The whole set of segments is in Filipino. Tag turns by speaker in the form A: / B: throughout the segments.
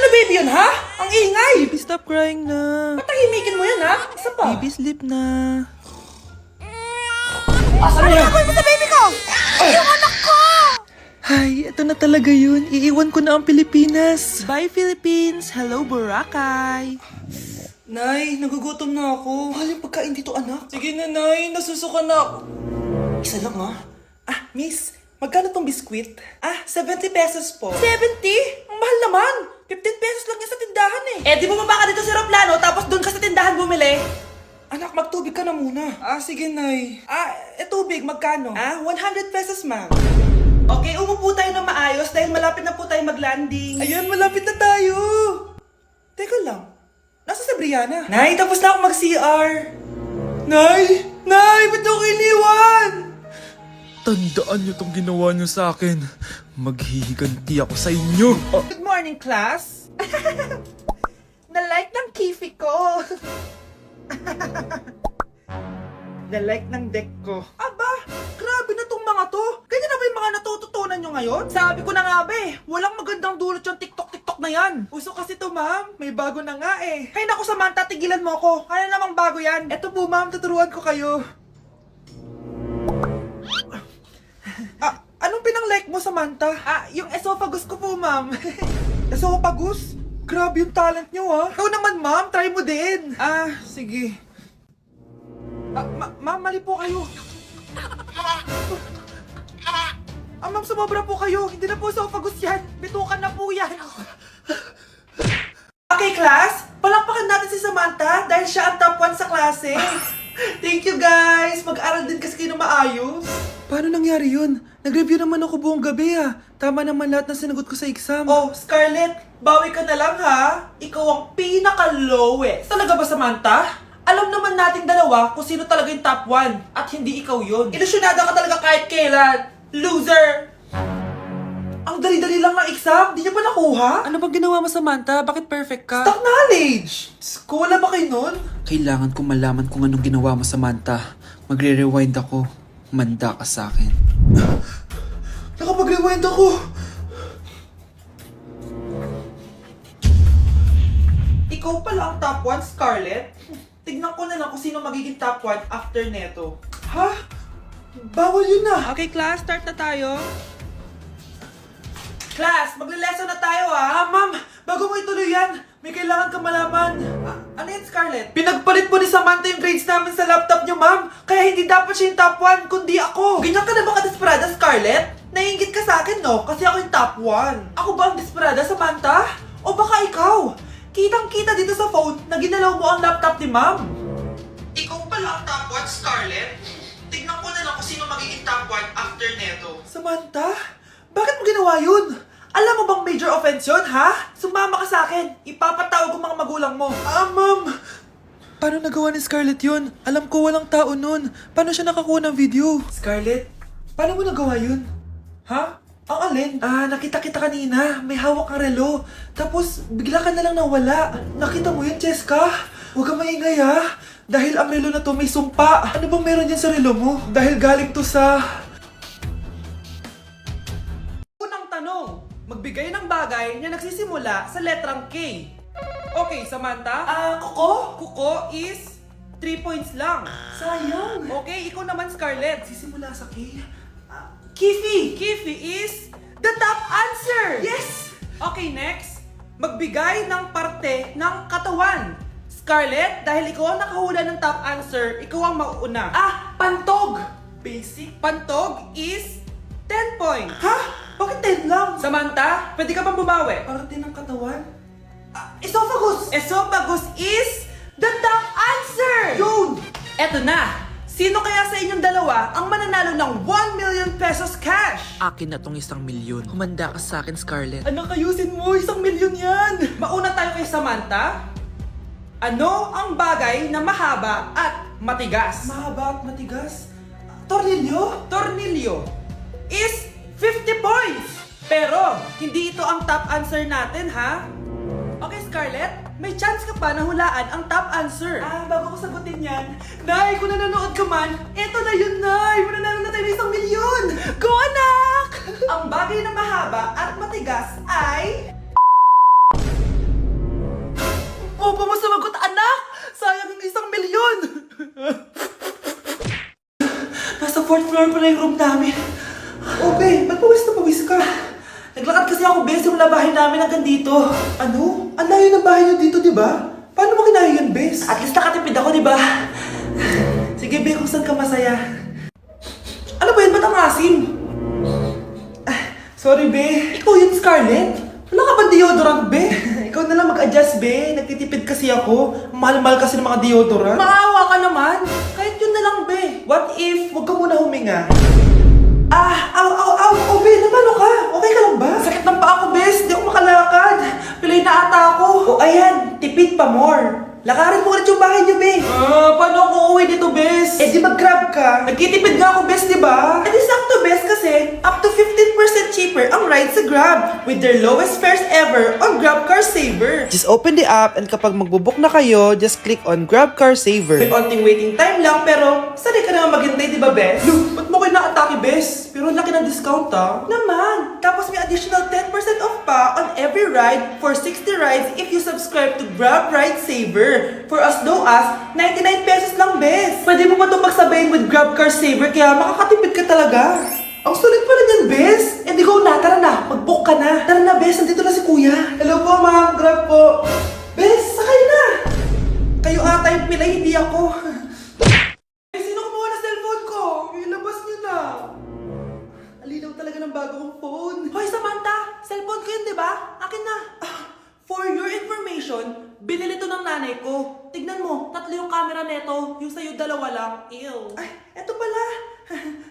A: na baby yun, ha? Ang ingay!
B: Baby, stop crying na.
A: Patahimikin mo yan, ha? Isa pa.
B: Baby, sleep na.
A: Asan na yan?
C: Ano sa baby ko? Yung anak ko!
B: Ay, ito na talaga yun. Iiwan ko na ang Pilipinas. Bye, Philippines. Hello, Boracay.
A: Nay, nagugutom na ako. Mahal yung pagkain dito, anak. Sige na, Nay. Nasusuka na ako. Isa lang, ha? Miss, magkano tong biskwit? 70 pesos po. 70? Ang mahal naman. 15 pesos lang yan sa tindahan eh. Di bumaba ka dito sa aeroplano tapos doon ka sa tindahan bumili. Anak, magtubig ka na muna. Sige, Nay. Tubig, magkano? 100 pesos, ma'am. Okay, umupo tayo na maayos dahil malapit na po tayo mag-landing. Ayun, malapit na tayo. Teka lang. Nasa si Brianna? Nay, tapos na ako mag-CR. Nay! Nay! Ba't ako iniwan?
B: Tandaan niyo tong ginawa niyo sa akin. Maghihiganti ako sa inyo.
A: Good morning, class. Na-like ng kifi ko. Na-like ng deck ko. Aba, grabe na tong mga to. Ganyan na ba yung mga natututunan nyo ngayon? Sabi ko na nga ba walang magandang dulot yung TikTok na yan. Uso kasi to, ma'am. May bago na nga eh. Hay naku, Samantha, tigilan mo ako. Ano namang bago yan? Eto po, ma'am, tuturuan ko kayo. Anong pinang-like mo, Samantha? Yung esophagus ko po, ma'am. Esophagus? Grabe yung talent nyo, ha? Ikaw naman, ma'am. Try mo din. Sige. Ma'am, mali po kayo. Ma'am, sumobra po kayo. Hindi na po esophagus yan. Bitukan na po yan. Okay, class. Palakpakan natin si Samantha dahil siya ang top 1 sa klase. Thank you, guys. Mag-aral din kasi kayo na maayos. Paano nangyari yun? Nag-review naman ako buong gabi, Tama naman lahat ng sinagot ko sa exam. Oh, Scarlett, bawi ka na lang, ha? Ikaw ang pinaka-lowest. Talaga ba, Samantha? Alam naman nating dalawa kung sino talaga yung top 1 at hindi ikaw yun. Ilusyonada ka talaga kahit kailan. Loser! Ang dali-dali lang ng exam, di niya pa nakuha?
B: Ano bang ginawa mo, Samantha? Bakit perfect ka?
A: Stock knowledge! Wala ba kayo nun?
B: Kailangan ko malaman kung anong ginawa mo, Samantha. Magre-rewind ako. Manda ka sa akin.
A: Nakapag-rewind ako! Ikaw pala ang top 1, Scarlett? Tignan ko na lang kung sino magiging top 1 after neto. Ha? Bawal yun na!
B: Okay, class. Start na tayo.
A: Class, magle-lesson na tayo ma'am, bago mo ituloy yan, may kailangan ka malaman. Ano yan, Scarlett? Pinagpalit po ni Samantha yung grades namin sa laptop niyo, ma'am. Kaya hindi dapat siya yung top 1, kundi ako. Ganyan ka na ba ka-desperada, Scarlett? Naiingit ka sa akin, no? Kasi ako yung top 1. Ako ba ang desperada, Samantha? O baka ikaw? Kitang-kita dito sa phone na ginalaw mo ang laptop ni ma'am. Ikaw pala ang top 1, Scarlett? Tignan ko na lang kung sino magiging top 1 after neto. Samantha? Bakit mo ginawa yun? Alam mo bang major offense yun, ha? Sumama ka sa akin. Ipapatawag ko mga magulang mo. Ma'am!
B: Paano nagawa ni Scarlett yun? Alam ko walang tao nun. Paano siya nakakuha ng video?
A: Scarlett, paano mo nagawa yun? Ha? Ang alin? Nakita kita kanina. May hawak kang relo. Tapos, bigla ka na lang nawala. Nakita mo yun, Cheska? Huwag kang maingay, ha? Dahil ang relo na to may sumpa. Ano bang meron yan sa relo mo? Dahil galing to sa... Unang tanong, magbigay ng bagay na nagsisimula sa letrang K. Okay, Samantha? Kuko? Kuko is 3 points lang. Sayang. Okay, ikaw naman, Scarlett. Sisimula sa K. Kifi! Kifi is the top answer! Yes! Okay, next. Magbigay ng parte ng katawan. Scarlett, dahil ikaw ang nakahula ng top answer, ikaw ang mauuna. Pantog! Basic. Pantog is 10 points. Ha? Bakit 10 lang? Samantha, pwede ka bang bumawi? Parte ng katawan? Esophagus! Esophagus is the top answer! Yun! Eto na! Sino kaya sa inyong dalawa ang mananalo ng 1 million pesos cash?
B: Akin na tong 1 milyon. Humanda ka sa akin, Scarlett.
A: Anak, ayusin mo! 1 milyon yan! Mauna tayo kay Samantha. Ano ang bagay na mahaba at matigas? Mahaba at matigas? Tornilyo? Tornilyo is 50 points! Pero, hindi ito ang top answer natin, ha? Okay, Scarlett, may chance ka pa na hulaan ang top answer. Bago ko sagutin yan, Nay, kung nanonood ka man, eto na yun, Nay! Mananalo na tayo ng 1 milyon! Go, anak! Ang bagay na mahaba at matigas ay...
B: floor pala yung room namin. Oh, be, ba't pawis na pawis ka? Naglakad kasi ako, be, simula bahay namin hanggang dito. Ano? Ang layo ng bahay niyo dito, di ba? Paano mo kinaya yun, bes? At least nakatipid ako, di ba? Sige, be, kung saan ka masaya. Ano ba yun? Ba't ang asim? Sorry, be. Ikaw yun, Scarlett? Wala ka ba deodorant, be? Ikaw na lang mag-adjust, be. Nagtitipid kasi ako. Mahal-mahal kasi ng mga deodorant. Maawa ka naman. Kahit yun na lang, be. What if, huwag ka muna huminga? Oh, be, namalo ka. Okay ka lang ba? Sakit ng paa ko, bes. Di ako makalakad. Pilay na ata ako. O, ayan. Tipid pa more. Lakarin mo ulit yung bahay niyo, be. Paano ako uuwi dito, bes? Eh, di mag-grab ka. Nagtitipid nga ako, bes, di ba? Eh, di sakto, bes, kasi up to 15% cheaper ang ride sa Grab with their lowest fares ever on Grab Car Saver. Just open the app and kapag magbubook na kayo, just click on Grab Car Saver. May onting waiting time lang, pero sanay ka naman maghintay, di ba, bes? Look, ba't mo kayo na-atake, bes? Pero laki ng discount, ah. Naman. Tapos may additional 10% off pa on every ride for 60 rides if you subscribe to Grab Ride Saver for as low as 99 pesos lang, bes. Pwede mo pa ito pagsabayin with Grab Car Saver kaya makakatipid ka talaga. Ang sulit pala niyan, bes. Eh di go na, tara na. Mag-book ka na. Tara na, bes. Nandito na si kuya. Hello po, ma'am. Grab po. Bes, sakay na. Kayo ata yung pilay, hindi ako. Eh, sino kumuha na cellphone ko? Ilabas niyo na. Alinaw talaga ng bago kong phone. Hoy, Samantha! Cellphone ko yun, di ba? Akin na. For your information, binili to ng nanay ko. Tignan mo, 3 yung camera neto. Yung sa'yo, 2 lang. Ew. Ay, eto pala.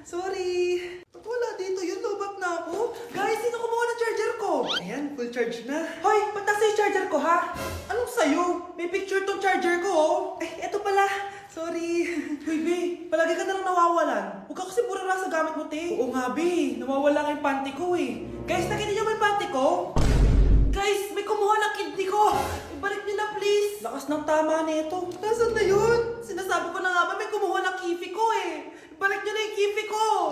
B: Sorry. Ba't wala dito? Yun, lobat na ako. Guys, sino kumuha ng charger ko? Ayan, full charge na. Hoy, ba't nasa yung charger ko, ha? Anong sa'yo? May picture tong charger ko, oh. Ay, eto pala. Sorry. Hoy, be, palagi ka na lang nawawalan. Huwag ka kasi burara sa gamit mo, te. Oo nga, be. Nawawala nga yung panty ko, eh. Guys, nakita niyo ba yung panty ko? Guys, may kumuha ng kidney ko. Ibalik niyo na, please. Lakas ng tama nito. Nasaan na yun? Sinasabi ko na nga ba, may kumuha ng kifi ko, eh. Ibalik niyo na yung kifi ko.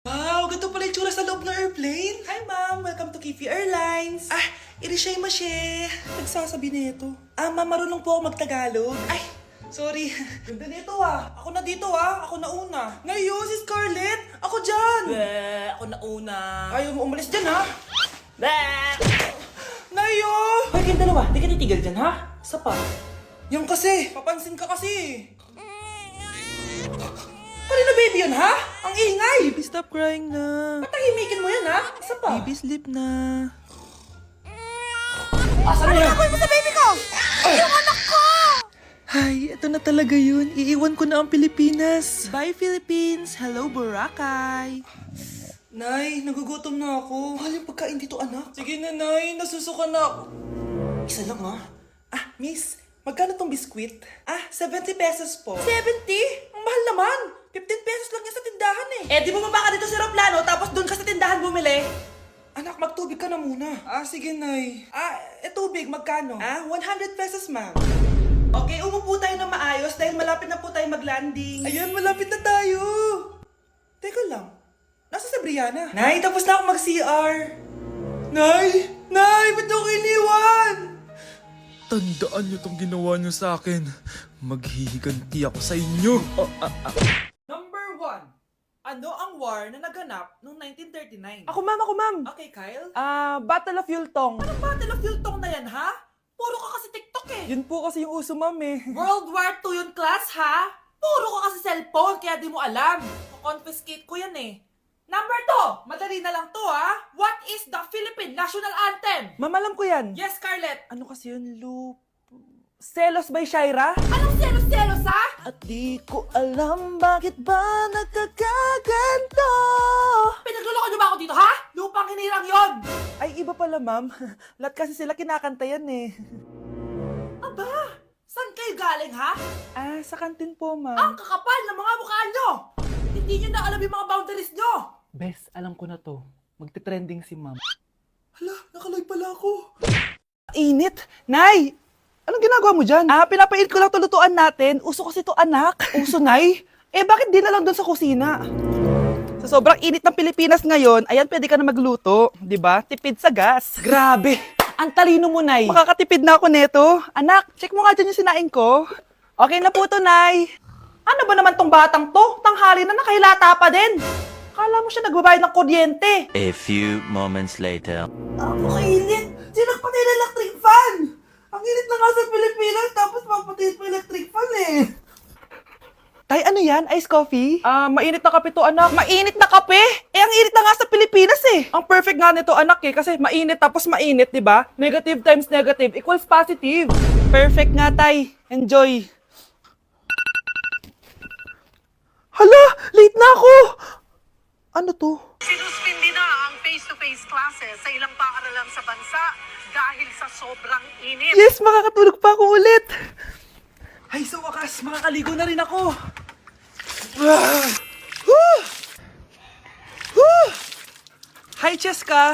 B: Wow, ganito pala yung tsura sa loob ng airplane. Hi, ma'am. Welcome to Kifi Airlines. Irishay mashe. Nagsasabi nito. Ma'am, marunong po ako magtagalog. Ay, sorry. Ganda nito, ah. Ako na dito, ah. Ako na una. Ngayon, si Scarlett. Ako dyan. Ako na una. Ayaw mo umalis dyan, ha? Nayo! Hoy, kayong dalawa, di ka titigil dyan, ha? Isa pa. Yung kasi, papansin ka kasi. Kanina baby yun, ha? Ang ingay!
C: Baby, stop crying na.
B: Patahimikin mo yan, ha? Isa pa.
C: Baby, sleep na.
B: Asan na yan?
C: Gagawin mo sa baby ko! Yung anak ko!
B: Ay, ito na talaga yun. Iiwan ko na ang Pilipinas. Bye, Philippines! Hello, Boracay! Nay, nagugutom na ako. Mahal yung pagkain dito, anak. Sige na, Nay. Nasusuka na ako. Isa lang, ha? Miss, magkano tong biskwit? 70 pesos po. 70? Ang mahal naman. 15 pesos lang yan sa tindahan, eh. Eh, di bumaba ka dito sa aeroplano, tapos doon ka sa tindahan bumili. Anak, magtubig ka na muna. Sige, Nay. Tubig, magkano? 100 pesos, ma'am. Okay, umupo tayo na maayos dahil malapit na po tayo mag-landing. Ayun, malapit na tayo. Teka lang. Nasa si Brianna? Nay, tapos na ako mag-CR. Nay! Nay! Ba't ako iniwan?
C: Tandaan niyo tong ginawa niyo sa akin. Maghihiganti ako sa inyo.
A: Number 1. Ano ang war na naganap noong 1939?
B: Ako, ma'am.
A: Okay, Kyle?
B: Battle of Yultong.
A: Anong Battle of Yultong na yan, ha? Puro ka kasi TikTok, eh.
B: Yun po kasi yung uso, ma'am, eh.
A: World War II yun, class, ha? Puro ka kasi cellphone, kaya di mo alam. Confiscate ko yan, eh. Number 2, madali na lang to, ha? What is the Philippine National Anthem?
B: Ma'am, alam ko yan.
A: Yes, Scarlett.
B: Ano kasi yun, Loop? Selos by Shaira?
A: Anong selos-selos, ha?
B: At di ko alam bakit ba nagkakaganto.
A: Pinagluloko niyo ba ako dito, ha? Lupang hinirang yon.
B: Ay, iba pala, ma'am. Lahat kasi sila kinakanta yan, eh.
A: Aba, saan kayo galing, ha?
B: Sa kantin po,
A: Ang
B: ma'am.
A: kakapal ng mga mukha nyo. Hindi nyo na alam yung mga boundaries nyo.
B: Bes, alam ko na to. Magte-trending si ma'am.
A: Hala, nakaloy pala ako.
B: Init! Nay! Anong ginagawa mo dyan? Pinapainit ko lang to lutuan natin. Uso kasi to, anak. Uso, Nay? Bakit di na lang doon sa kusina? Sa sobrang init ng Pilipinas ngayon, ayan, pwede ka na magluto. Di ba? Tipid sa gas. Grabe! Ang talino mo, Nay. Makakatipid na ako neto. Anak, check mo nga dyan yung sinaing ko. Okay na po to, Nay. Ano ba naman tong batang to? Tanghali na nakahilata pa din. Kala mo siya nagbabayad ng kuryente.
D: A few moments later.
B: Ang init! Sinakpatay na electric fan! Ang init na nga sa Pilipinas, tapos papatayin pa electric fan eh. Tay, ano yan? Ice coffee? Mainit na kape to, anak. Mainit na kape? Eh, ang init na nga sa Pilipinas eh. Ang perfect nga nito, anak eh, kasi mainit tapos mainit, di ba? Negative times negative equals positive. Perfect nga, Tay. Enjoy. Hala! Late na ako! Ano to?
E: Sinuspindi na ang face-to-face classes sa ilang paaralan sa bansa dahil sa sobrang init.
B: Yes, makakatulog pa ako ulit. Ay, sa wakas, makakaligo na rin ako. Ah! Woo! Woo! Hi, Cheska.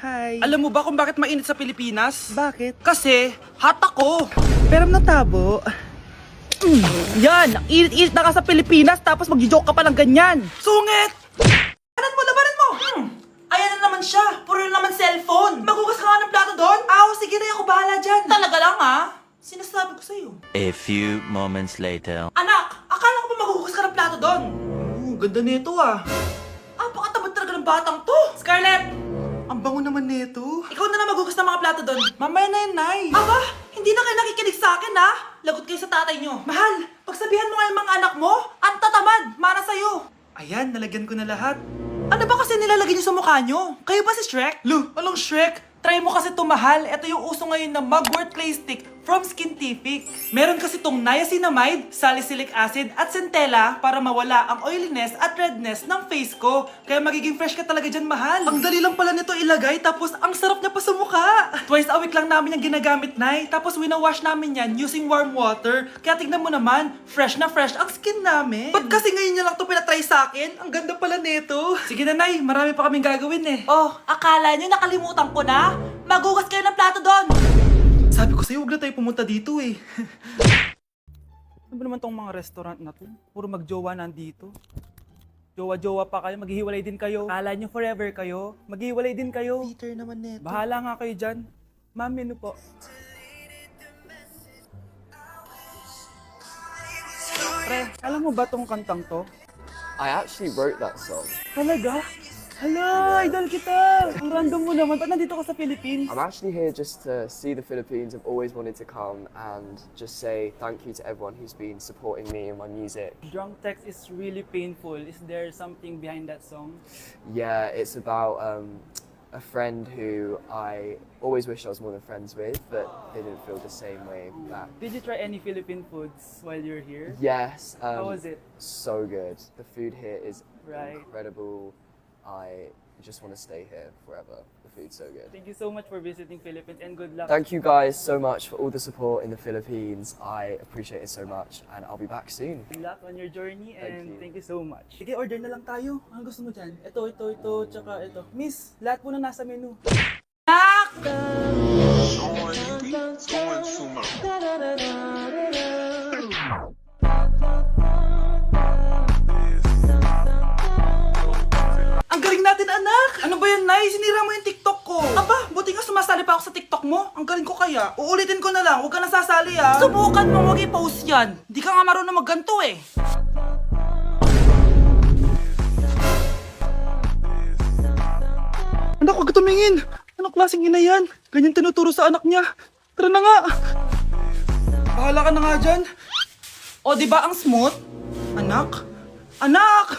B: Hi. Alam mo ba kung bakit mainit sa Pilipinas? Bakit? Kasi, hot ako. Pero natabo. Yan, ang init-init na ka sa Pilipinas tapos mag-joke ka pa ng ganyan. Sungit! Labanan mo! Ayan na naman siya. Puro na naman cellphone. Magugas ka nga ng plato doon? Sige na, ako bahala dyan. Talaga lang sinasabi ko sa'yo.
D: A few moments later.
B: Anak, akala ko ba magugas ka ng plato doon? Ganda nito Apakatamad talaga ng batang to. Scarlett! Ang bango naman nito. Ikaw na magugas ng mga plato doon. Mamaya na yan, Nay. Aba, hindi na kayo nakikinig sa akin, Lagot kayo sa tatay nyo. Mahal, pagsabihan mo nga yung mga anak mo, ang tatamad, para sa'yo. Ayan, nalagyan ko na lahat. Ano ba kasi nilalagay niyo sa mukha nyo? Kayo ba si Shrek? Lu, anong Shrek? Try mo kasi to, mahal. Ito yung uso ngayon na mugwort clay stick from Skintific. Meron kasi tong niacinamide, salicylic acid at centella para mawala ang oiliness at redness ng face ko. Kaya magiging fresh ka talaga dyan, mahal. Ang dali lang pala nito ilagay, tapos ang sarap niya pa sa mukha. Twice a week lang namin yung ginagamit, Nay. Tapos winawash namin yan using warm water. Kaya tignan mo naman, fresh na fresh ang skin namin. Ba't kasi ngayon niya lang to pinatry sa akin? Ang ganda pala nito. Sige na, Nay. Marami pa kaming gagawin eh. Oh, akala niyo nakalimutan ko na? Magugas kayo ng plato doon! Sabi ko sa'yo, huwag na tayo pumunta dito eh. Ano ba naman tong mga restaurant na to? Puro magjowa nandito. Jowa-jowa pa kayo, maghihiwalay din kayo. Kala nyo forever kayo, maghihiwalay din kayo. Peter naman neto. Bahala nga kayo dyan. Ma'am, menu po. Pre, alam mo ba tong kantang to?
F: I actually wrote that song.
B: Talaga? Hala, idol kita! Ang random mo naman. Ba't nandito ka sa Philippines?
F: I'm actually here just to see the Philippines. I've always wanted to come and just say thank you to everyone who's been supporting me and my music.
B: Drunk text is really painful. Is there something behind that song?
F: Yeah, it's about a friend who I always wished I was more than friends with, but they didn't feel the same way back.
B: Did you try any Philippine foods while you're here?
F: Yes.
B: How was it?
F: So good. The food here is
B: Right.
F: incredible. I just want to stay here forever. The food's so good.
B: Thank you so much for visiting Philippines and good luck.
F: Thank you guys so much for all the support in the Philippines. I appreciate it so much and I'll be back soon.
B: Good luck on your journey and
F: you.
B: thank you so much. Sige, order na lang tayo. Ano gusto mo dyan? Ito, tsaka ito. Miss, lahat po na nasa menu. Nak! Ang galing natin, anak! Ano ba yan, Nay? Sinira mo yung TikTok ko. Aba, buti nga sumasali pa ako sa TikTok mo. Ang galing ko kaya. Uulitin ko na lang, huwag ka nasasali Subukan mo mag-i-post yan. Di ka nga marunong magganto eh. Anak, huwag ka tumingin. Anong klaseng ina yan? Ganyan tinuturo sa anak niya. Tara na nga. Bahala ka na nga dyan. O, di ba ang smooth? Anak? Anak!